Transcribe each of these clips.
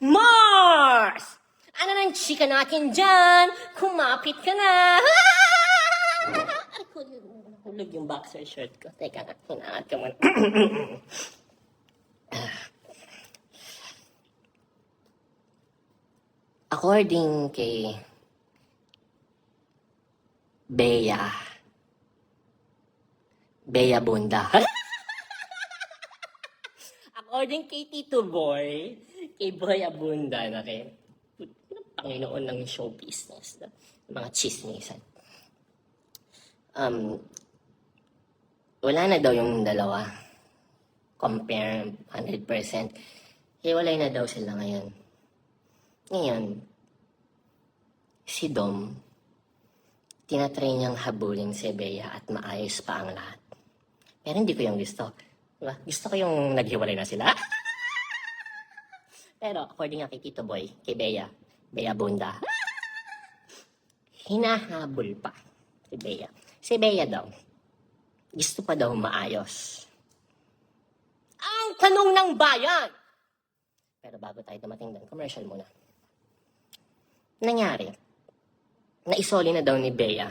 Mars! Ano nang chika natin dyan? Kumapit ka na! Ay, hulog yung boxer shirt ko. Teka nga, hinaangat ka muna. According kay Bea Bunda. According kay Tito Boy, kay Boy Abunda na kay Panginoon ng show business, mga chismisan. Wala na daw yung dalawa. Compare 100%. Hiwalay na daw sila ngayon. Ngayon, si Dom, tinatry niyang habulin si Bea at maayos pa ang lahat. Pero hindi ko yung gusto. Diba? Gusto ko yung naghiwalay na sila. Pero according nga kay Tito Boy, kay Bea Bunda, hinahabol pa si Bea. Si Bea daw, gusto pa daw maayos. Ang tanong ng bayan! Pero bago tayo dumating doon, commercial muna. Nangyari, naisoli na daw ni Bea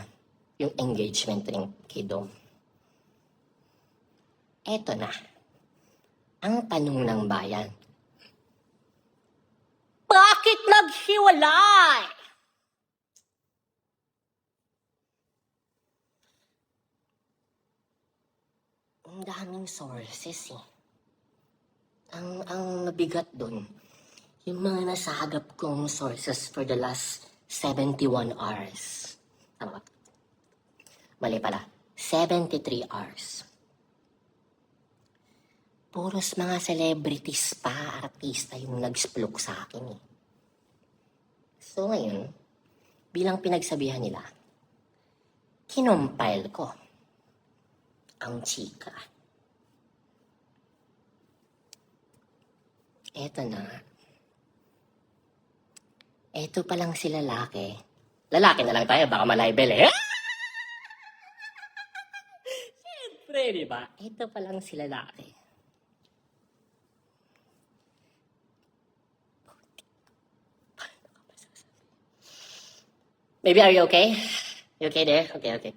yung engagement ring kay Dom. Eto na, ang tanong ng bayan. Bakit naghiwalay? Ang daming sources eh. Ang mabigat dun, yung mga nasagap kong sources for the last 71 hours. Tama ba? Mali pala, 73 hours. Puros mga celebrities pa, artista yung nag-splok sa akin eh. So ngayon, bilang pinagsabihan nila, kinompile ko ang chika. Eto na. Eto pa lang si lalaki. Lalaki na lang tayo, baka malibel eh. Siyempre, di ba? Eto pa lang si lalaki. Baby, are you okay? You okay there? Okay.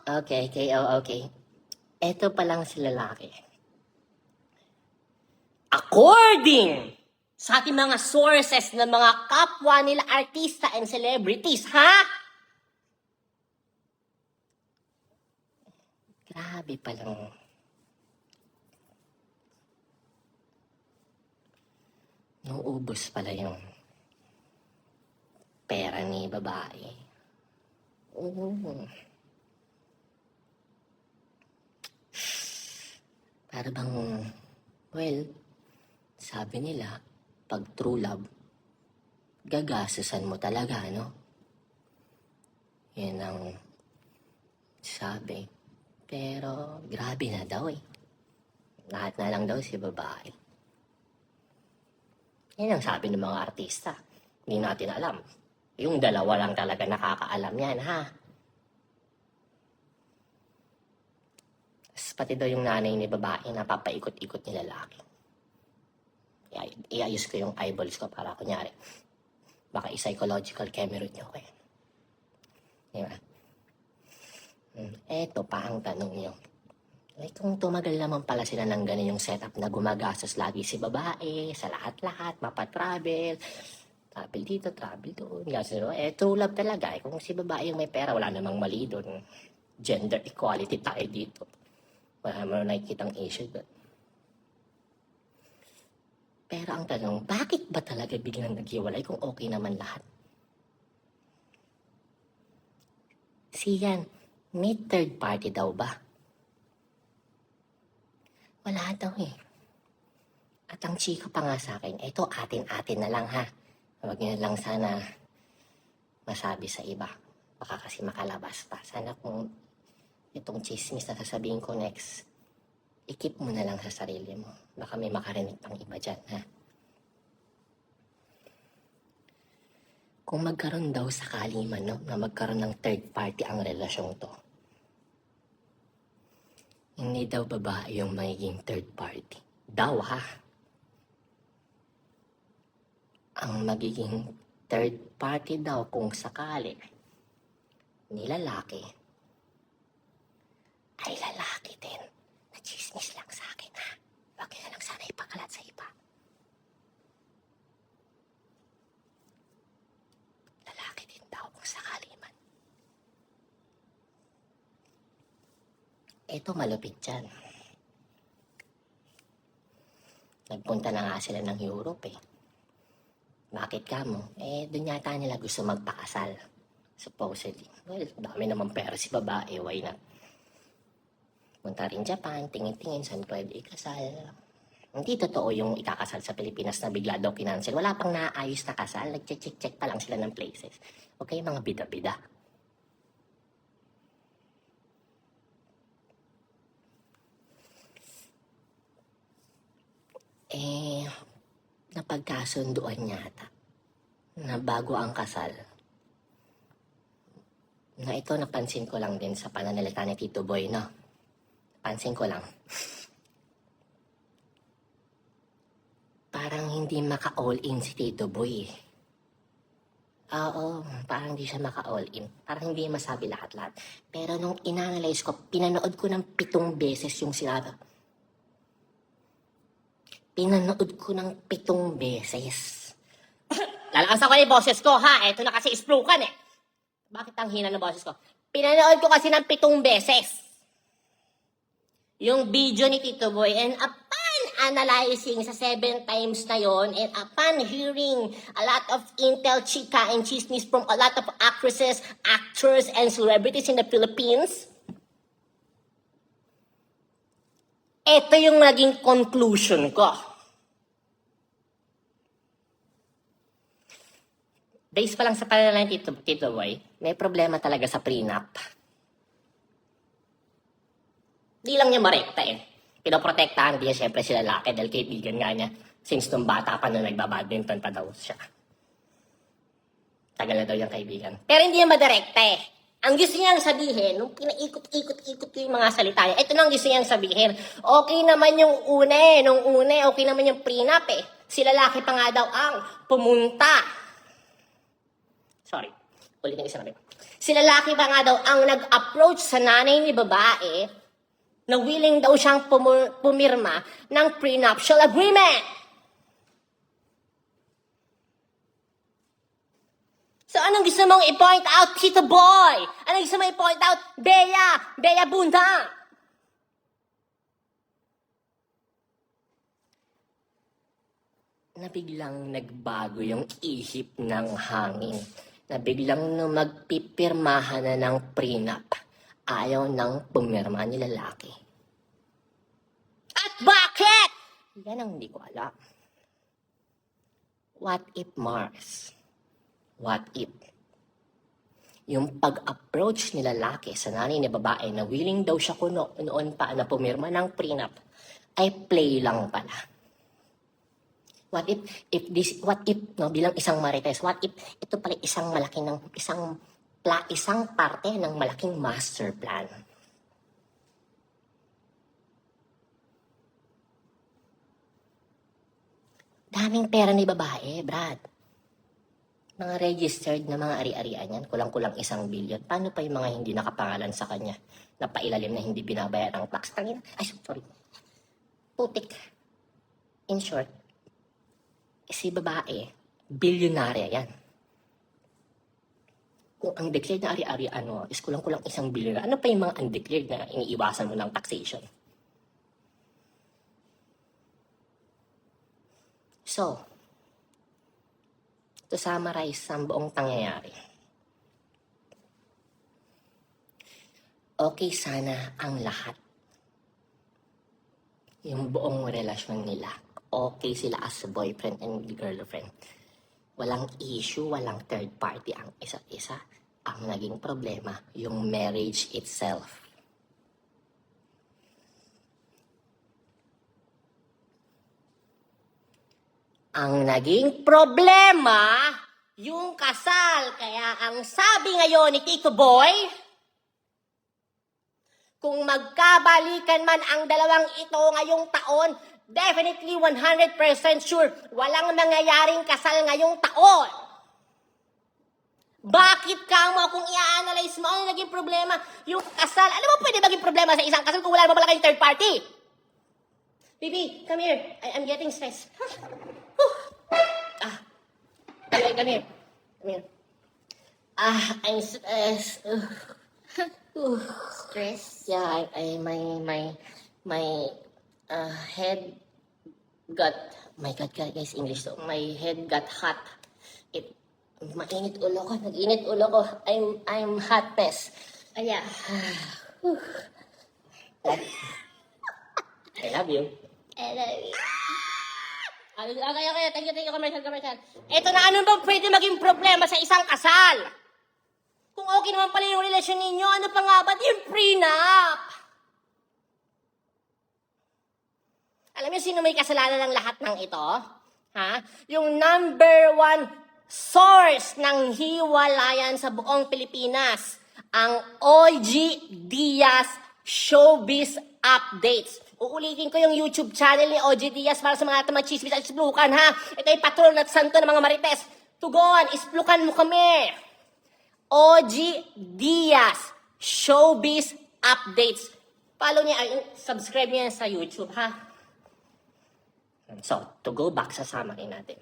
Okay, okay. Eto pa lang si lalaki. According sa ating mga sources ng mga kapwa nila artista and celebrities, ha? Grabe palang. Nauubos pala yung pera ni babae. Oo. Para bang, well, sabi nila, pag true love, gagastusan mo talaga, no? Yan ang sabi. Pero, grabe na daw eh. Lahat na lang daw si babae. Yan ang sabi ng mga artista. Hindi natin alam. Yung dalawa lang talaga nakakaalam yan, ha? Pati daw yung nanay ni babae na papaikot-ikot ni lalaki. Iayos ko yung eyeballs ko para kunyari, baka i-psychological camera nyo ko eh. Diba? Eto pa ang tanong nyo. Eh kung tumagal naman pala sila ng ganun yung setup na gumagastos lagi si babae, sa lahat-lahat, mapatravel, travel dito, travel doon. True love talaga. Kung si babae yung may pera, wala namang mali doon. Gender equality tayo dito. Wala mo nakikitang issue doon. Pero ang tanong, bakit ba talaga biglang naghiwalay kung okay naman lahat? Siyan, may third party daw ba? Wala daw eh. At ang chika pa nga sa akin, ito atin-atin na lang ha. Huwag nyo lang sana masabi sa iba. Baka kasi makalabas pa. Sana kung itong chismis na sasabihin ko next, i-keep mo na lang sa sarili mo. Baka may makarinig pang iba dyan, ha? Kung magkaroon daw sakali man, no, na magkaroon ng third party ang relasyong to, hindi daw babae yung magiging third party. Daw, ha? ang magiging third party daw kung sakali ni lalaki ay lalaki din. Nachismis lang sa akin, ha? Huwag na lang sana ipakalat sa iba. Lalaki din daw kung sakali man. Eto malupit dyan. Nagpunta na nga sila ng Europe eh. Bakit ka mo? Doon yata nila gusto magpakasal. Supposedly. Well, dami naman pera si babae. Why not? Punta rin Japan, tingin-tingin saan pwede ikasal. Hindi totoo yung ikakasal sa Pilipinas na bigla daw kinansel. Wala pang naayos na kasal. Nag-check pa lang sila ng places. Okay, mga bida-bida. Napagkasunduan yata na bago ang kasal. Na ito napansin ko lang din sa pananalita ni Tito Boy, no? Pansin ko lang. Parang hindi maka-all in si Tito Boy. Oo, parang hindi siya maka-all in. Parang hindi masabi lahat-lahat. Pero nung inanalyze ko, pinanood ko ng 7 beses yung sinabi. Pinanood ko ng 7 beses. Lalakas ako yung boses ko, ha? Ito na kasi isplukan, eh. Bakit ang hina ng boses ko? Pinanood ko kasi ng 7 beses. Yung video ni Tito Boy, and upon analyzing sa 7 times na yon, and upon hearing a lot of intel, chika, and chismis from a lot of actresses, actors, and celebrities in the Philippines, ito yung naging conclusion ko. Based pa lang sa pananalan ni Tito Boy, may problema talaga sa prenup. Di lang niya marekta eh. Pinoprotektahan din niya siyempre si lalaki dahil kaibigan nga niya since nung bata pa na nagbabadminton pa daw siya. Tagal na daw yung kaibigan. Pero hindi niya madirekta eh. Ang gusto niyang sabihin, nung pinaikot-ikot-ikot ko yung mga salita niya, ito na ang gusto niyang sabihin. Okay naman yung nung una, okay naman yung prenup eh. Si lalaki pa nga daw ang pumunta. Sorry, ulitin isa namin. Si lalaki pa nga daw ang nag-approach sa nanay ni babae na willing daw siyang pumirma ng prenuptial agreement. So, anong gusto mong i-point out, Tito Boy? Anong gusto mong i-point out, Bea Bunda? Na biglang nagbago yung ihip ng hangin. Na biglang nung magpipirmahan na ng prenup, ayaw nang pumirma ni lalaki. At bakit? Yan ang hindi ko alam. What if Mars? What if yung pag-approach ni lalaki sa nanay ni babae na willing daw siya noon pa na pumirma ng prenup ay play lang pala? What if bilang isang marites, what if ito pala isang parte ng malaking master plan? Daming pera ni babae, Brad. Mga registered na mga ari-arian yan, kulang-kulang 1 billion. Paano pa yung mga hindi nakapangalan sa kanya na pailalim na hindi binabayaran ng tax? Sorry. Putik. In short, si babae, bilyonarya yan. Kung ang declared na ari-arian mo is kulang-kulang 1 billion, ano pa yung mga undeclared na iniiwasan mo ng taxation? So, to summarize ang buong pangyayari, okay sana ang lahat. Yung buong relasyon nila, okay sila as boyfriend and girlfriend. Walang issue, walang third party ang isa't isa. Ang naging problema, yung marriage itself. Ang naging problema, yung kasal. Kaya ang sabi ngayon ni Tito Boy, kung magkabalikan man ang dalawang ito ngayong taon, Definitely 100% sure, walang mangyayaring kasal ngayong taon. Bakit ka mo kung i-analyze mo ano naging problema? Yung kasal, alam mo pwede maging problema sa isang kasal kung wala naman pala kayong third party. Baby, come here. I'm getting stressed. Come here. Come here. I'm stressed. Stress? Yeah, my head got, my God, guys, English to. My head got hot. Mainit ulo ko, nag-init ulo ko. I'm hot mess. Yeah. I love you. I love you. Okay, thank you, commercial. Ito na, ano bang pwede maging problema sa isang kasal? Kung okay naman pala yung relasyon ninyo, ano pa nga ba yung prenup? Alam niyo sino may kasalanan ng lahat ng ito? Ha? Yung number one source ng hiwalayan sa buong Pilipinas, ang OG Diaz Showbiz Updates. Uulitin ko yung YouTube channel ni OG Diaz para sa mga tamachismis at isplukan, ha? Ito ay patron at santo ng mga marites. Tugon, isplukan mo kami. OG Diaz Showbiz Updates. Follow niya, subscribe niya sa YouTube, ha? So, to go back sa summary natin.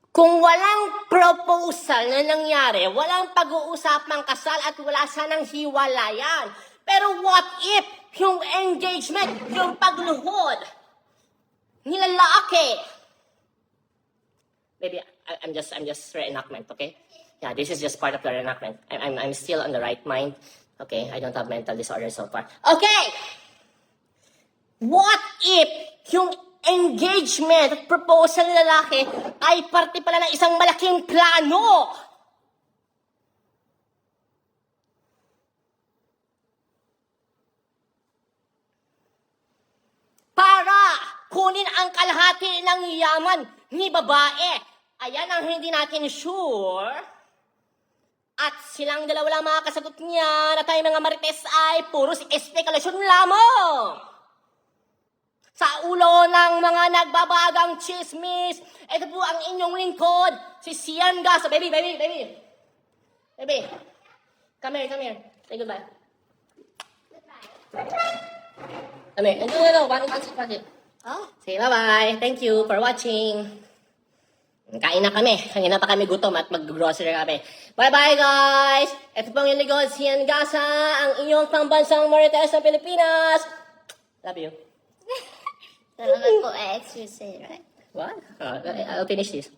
Kung walang proposal na nangyari, walang pag-uusapang kasal at wala sanang hiwalayan. Pero what if yung engagement, yung pagluhod, nilalaki? Baby, I'm just reenactment, okay? Yeah, this is just part of the reenactment. I'm still on the right mind. Okay, I don't have mental disorder so far. Okay! What if yung engagement at proposal ng lalaki ay parte pala ng isang malaking plano? Para kunin ang kalahati ng yaman ni babae. Ayan ang hindi natin sure. At silang dalawa lang makakasagot niya na tayo mga marites ay puro espekulasyon lamang. Sa ulo ng mga nagbabagang chismis, ito po ang inyong lingkod, si Sian Gasa. Baby. Baby, come here. Say goodbye. Come here. No. One sit. Oh? Say bye-bye. Thank you for watching. Kain na kami. Kanina pa kami gutom at mag-grocery kami. Bye-bye, guys! Ito pong yung lingkod, Sian Gasa, ang inyong pambansang marites ng Pilipinas. Love you. Salamat po, exercise, right? What? I'll finish this.